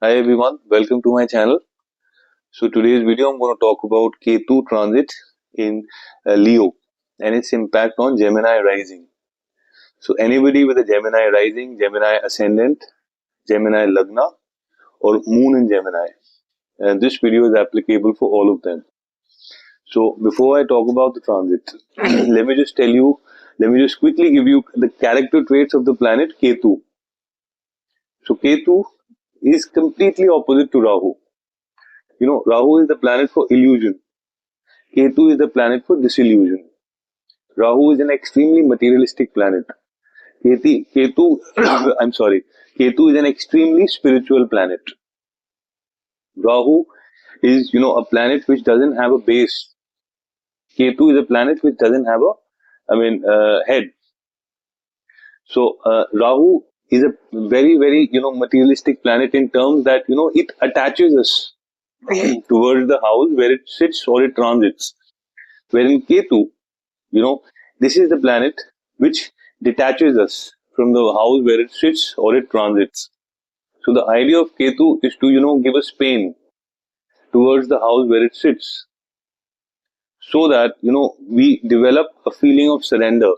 Hi everyone, welcome to my channel. So today's video I'm going to talk about Ketu transit in Leo and its impact on Gemini rising. So anybody with a Gemini rising, Gemini ascendant, Gemini lagna or moon in Gemini, and this video is applicable for all of them. So before I talk about the transit, let me just quickly give you the character traits of the planet Ketu. So Ketu is completely opposite to Rahu. Rahu is the planet for illusion. Ketu is the planet for disillusion. Rahu is an extremely materialistic planet. Ketu, I'm sorry, Ketu is an extremely spiritual planet. Rahu is, a planet which doesn't have a base. Ketu is a planet which doesn't have head. So, Rahu is a very, very, materialistic planet in terms that, it attaches us towards the house where it sits or it transits. Wherein Ketu, this is the planet which detaches us from the house where it sits or it transits. So the idea of Ketu is to, give us pain towards the house where it sits, so that, we develop a feeling of surrender.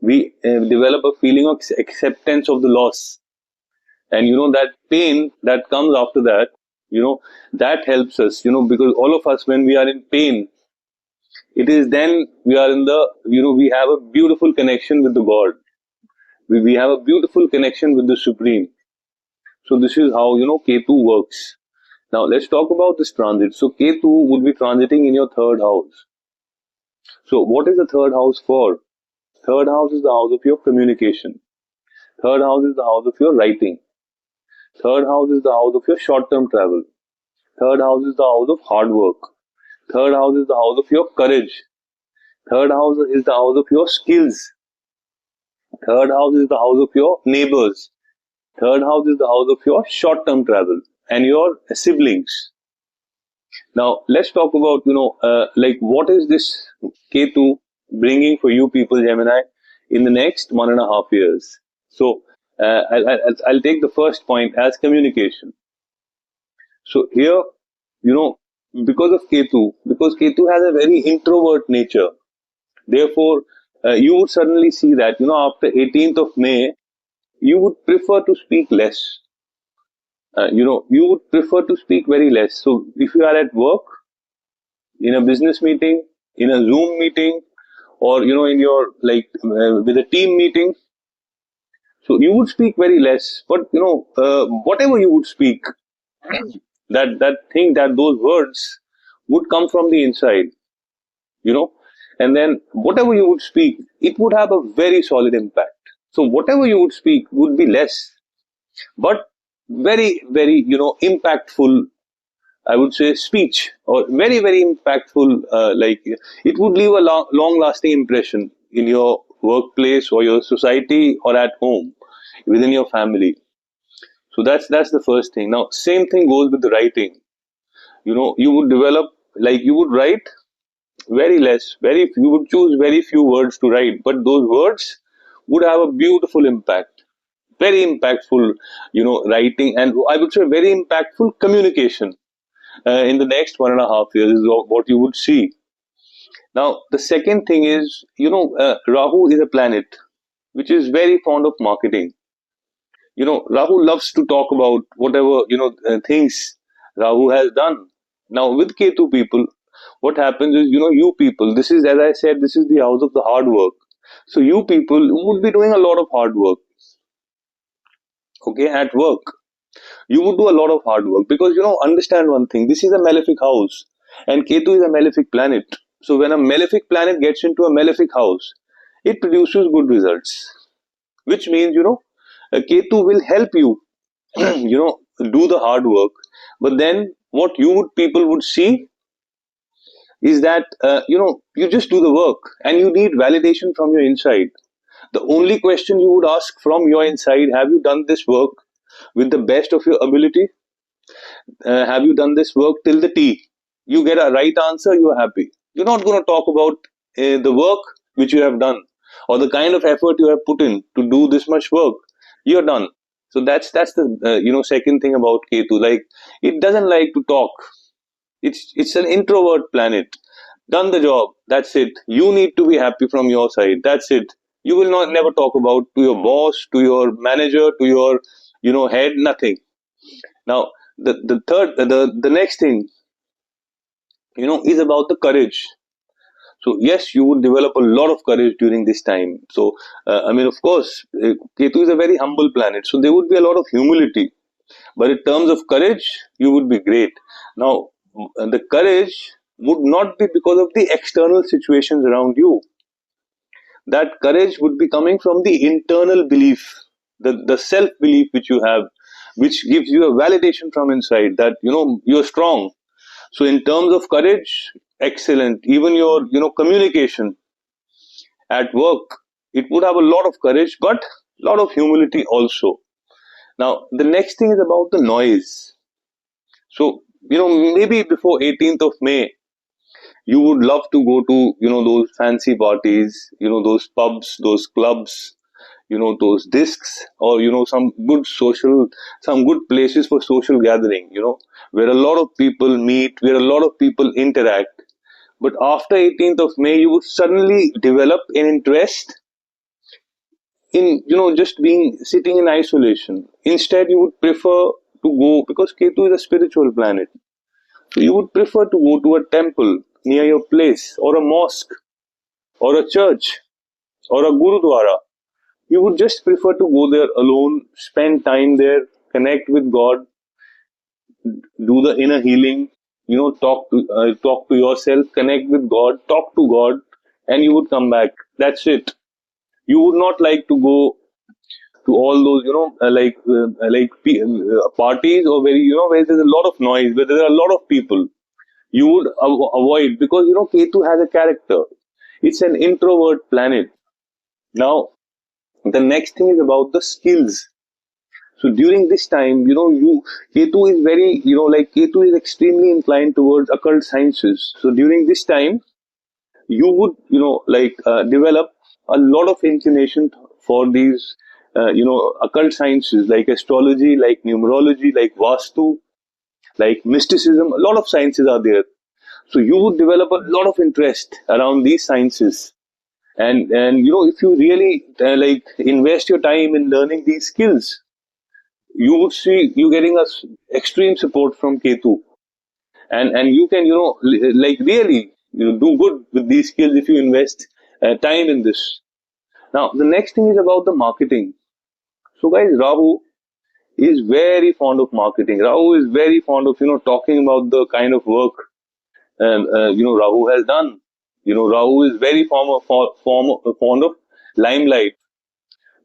We develop a feeling of acceptance of the loss. And, that pain that comes after that, that helps us, because all of us, when we are in pain, it is then we are in the, we have a beautiful connection with the God. We have a beautiful connection with the Supreme. So this is how, Ketu works. Now let's talk about this transit. So Ketu would be transiting in your third house. So what is the third house for? Third house is the house of your communication. Third house is the house of your writing. Third house is the house of your short-term travel. Third house is the house of hard work. Third house is the house of your courage. Third house is the house of your skills. Third house is the house of your neighbors. Third house is the house of your short-term travel and your siblings. Now, let's talk about, what is this Ketu bringing for you people, Gemini, in the next 1.5 years? So, I'll take the first point as communication. So here, because Ketu has a very introvert nature, therefore, you would suddenly see that, after 18th of May, you would prefer to speak less. You would prefer to speak very less. So if you are at work, in a business meeting, in a Zoom meeting, or, in your, with a team meeting, so you would speak very less. But, whatever you would speak, those words would come from the inside, and then whatever you would speak, it would have a very solid impact. So whatever you would speak would be less, but very, very, impactful, I would say, speech, or very, very impactful, it would leave a long lasting impression in your workplace or your society or at home, within your family. So that's the first thing. Now, same thing goes with the writing. You would develop, you would write very less, you would choose very few words to write, but those words would have a beautiful impact. Very impactful, writing, and I would say very impactful communication in the next 1.5 years is what you would see. Now, the second thing is, Rahu is a planet which is very fond of marketing. Rahu loves to talk about whatever, things Rahu has done. Now, with Ketu people, what happens is, you people, this is, as I said, this is the house of the hard work. So you people would be doing a lot of hard work. Okay, at work. You would do a lot of hard work because, understand one thing, this is a malefic house and Ketu is a malefic planet. So when a malefic planet gets into a malefic house, it produces good results, which means, Ketu will help you, do the hard work. But then what people would see is that, you just do the work and you need validation from your inside. The only question you would ask from your inside, have you done this work with the best of your ability? Have you done this work till the T? You get a right answer, you are happy. You're not going to talk about the work which you have done or the kind of effort you have put in to do this much work. You're done. So that's the second thing about Ketu. Like, it doesn't like to talk. It's an introvert planet. Done the job. That's it. You need to be happy from your side. That's it. You will not never talk about to your boss, to your manager, to your head. Nothing. Now the third the next thing is about the courage. So yes, you would develop a lot of courage during this time. So I mean, of course, Ketu is a very humble planet, so there would be a lot of humility. But in terms of courage, you would be great. Now, the courage would not be because of the external situations around you. That courage would be coming from the internal belief, the self belief which you have, which gives you a validation from inside that you're strong. So in terms of courage, excellent. Even your communication at work, it would have a lot of courage, but a lot of humility also. Now the next thing is about the noise. So maybe before 18th of May, you would love to go to those fancy parties, those pubs, those clubs, those discs, or some good places for social gathering, where a lot of people meet, where a lot of people interact. But after 18th of May, you would suddenly develop an interest in just being sitting in isolation. Instead, you would prefer to go, because Ketu is a spiritual planet, so you would prefer to go to a temple near your place, or a mosque, or a church, or a gurudwara. You would just prefer to go there alone, spend time there, connect with God, do the inner healing, talk to yourself, connect with God, talk to God, and you would come back. That's it. You would not like to go to all those parties, or where there's a lot of noise, where there are a lot of people. You would avoid, because Ketu has a character. It's an introvert planet. Now the next thing is about the skills. So during this time, Ketu is very, Ketu is extremely inclined towards occult sciences. So during this time, you would, develop a lot of inclination for these, occult sciences like astrology, like numerology, like Vastu, like mysticism. A lot of sciences are there. So you would develop a lot of interest around these sciences. And if you really invest your time in learning these skills, you would see you getting extreme support from Ketu, and you can really do good with these skills if you invest time in this. Now the next thing is about the marketing. So guys, Rahu is very fond of marketing. Rahu is very fond of talking about the kind of work Rahu has done. Rahu is very fond of limelight,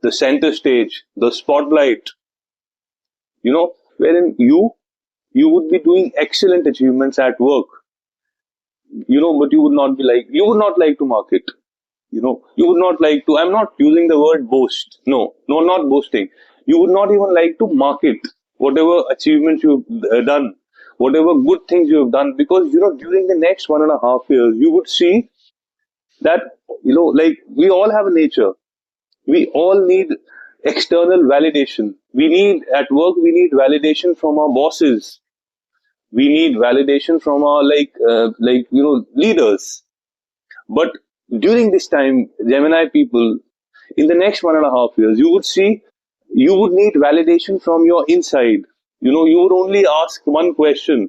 the center stage, the spotlight. Wherein you would be doing excellent achievements at work, but you would not like to market. You would not like to. I'm not using the word boast. No, not boasting. You would not even like to market whatever achievements you've done, whatever good things you have done, because during the next 1.5 years, you would see that we all have a nature. We all need external validation. We need at work. We need validation from our bosses. We need validation from our leaders. But during this time, Gemini people, in the next 1.5 years, you would see you would need validation from your inside. You would only ask one question: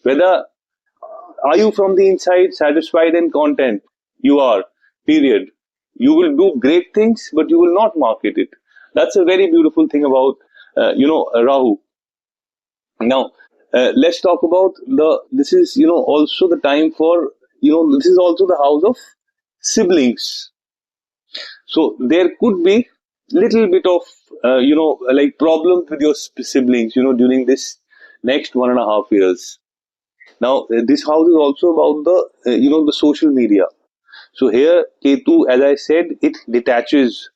whether are you from the inside satisfied and content? You are. Period. You will do great things, but you will not market it. That's a very beautiful thing about Rahu. Now, let's talk about this is, also the time for, this is also the house of siblings. So there could be little bit of, problems with your siblings, during this next 1.5 years. Now, this house is also about the social media. So here, Ketu, as I said, it detaches.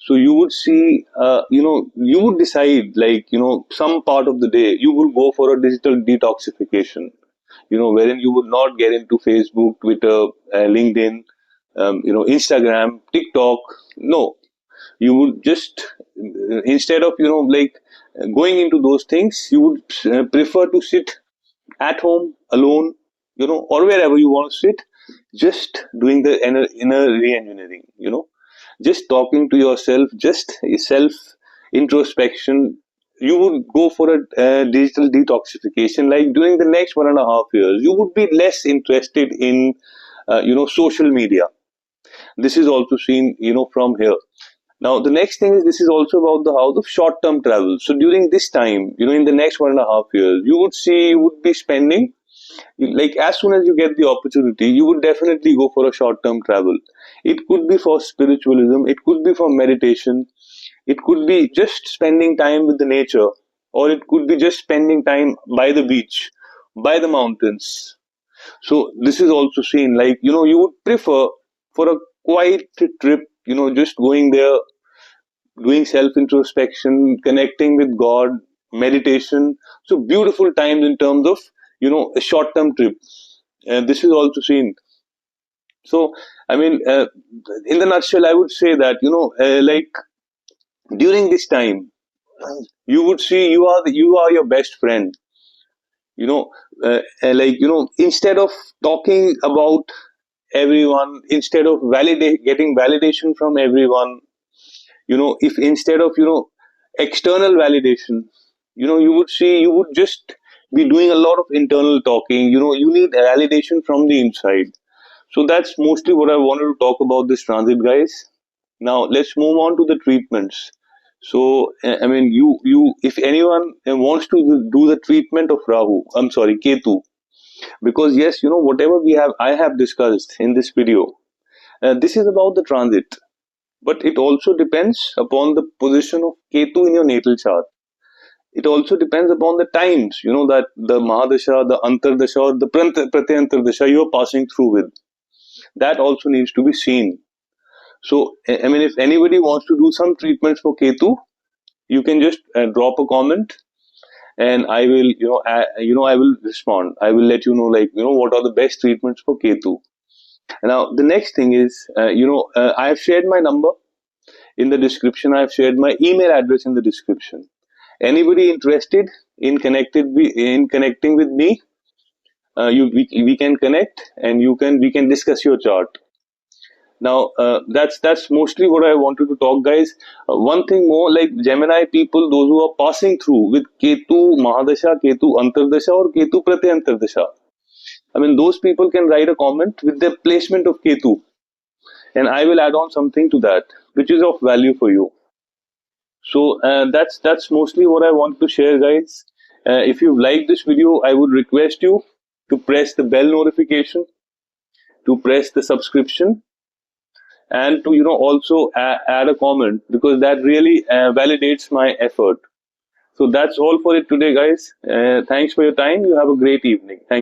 So you would see, you would decide, some part of the day, you will go for a digital detoxification, wherein you would not get into Facebook, Twitter, LinkedIn, Instagram, TikTok. No, you would just instead of like going into those things, you would prefer to sit at home alone, or wherever you want to sit, just doing the inner re-engineering, just talking to yourself, just self introspection. You would go for a digital detoxification. Like during the next 1.5 years, you would be less interested in social media. This is also seen from here. Now the next thing is, this is also about the house of short term travel. So during this time, in the next 1.5 years, you would be spending, like, as soon as you get the opportunity, you would definitely go for a short term travel. It could be for spiritualism, it could be for meditation, it could be just spending time with the nature, or it could be just spending time by the beach, by the mountains. So this is also seen, like, you would prefer for a quiet trip, just going there, doing self introspection, connecting with God, meditation. So beautiful times in terms of a short term trip. And this is also seen. So I mean, in the nutshell, I would say that like during this time, you would see you are your best friend. You know, like instead of talking about everyone, instead of getting validation from everyone, if instead of external validation, you would just be doing a lot of internal talking. You need validation from the inside. So that's mostly what I wanted to talk about this transit, guys. Now let's move on to the treatments. So I mean, you if anyone wants to do the treatment of Rahu, I'm sorry, Ketu, because yes, whatever I have discussed in this video, this is about the transit, but it also depends upon the position of Ketu in your natal chart. It also depends upon the times, that the Mahadasha, the Antardasha, or the Pratyantardasha you are passing through with. That also needs to be seen. So, I mean, if anybody wants to do some treatments for Ketu, you can just drop a comment, and I will, I will respond. I will let you know, like, what are the best treatments for Ketu. Now, the next thing is, I have shared my number in the description. I've shared my email address in the description. Anybody interested in connecting with me, we can connect, and we can discuss your chart. Now that's mostly what I wanted to talk, guys. One thing more, like Gemini people, those who are passing through with Ketu Mahadasha, Ketu Antardasha, or Ketu Pratyantardasha, I mean, those people can write a comment with their placement of Ketu, and I will add on something to that, which is of value for you. So that's mostly what I want to share, guys. If you like this video, I would request you to press the bell notification, to press the subscription, and to also add a comment, because that really validates my effort. So that's all for it today, guys. Thanks for your time. You have a great evening. Thank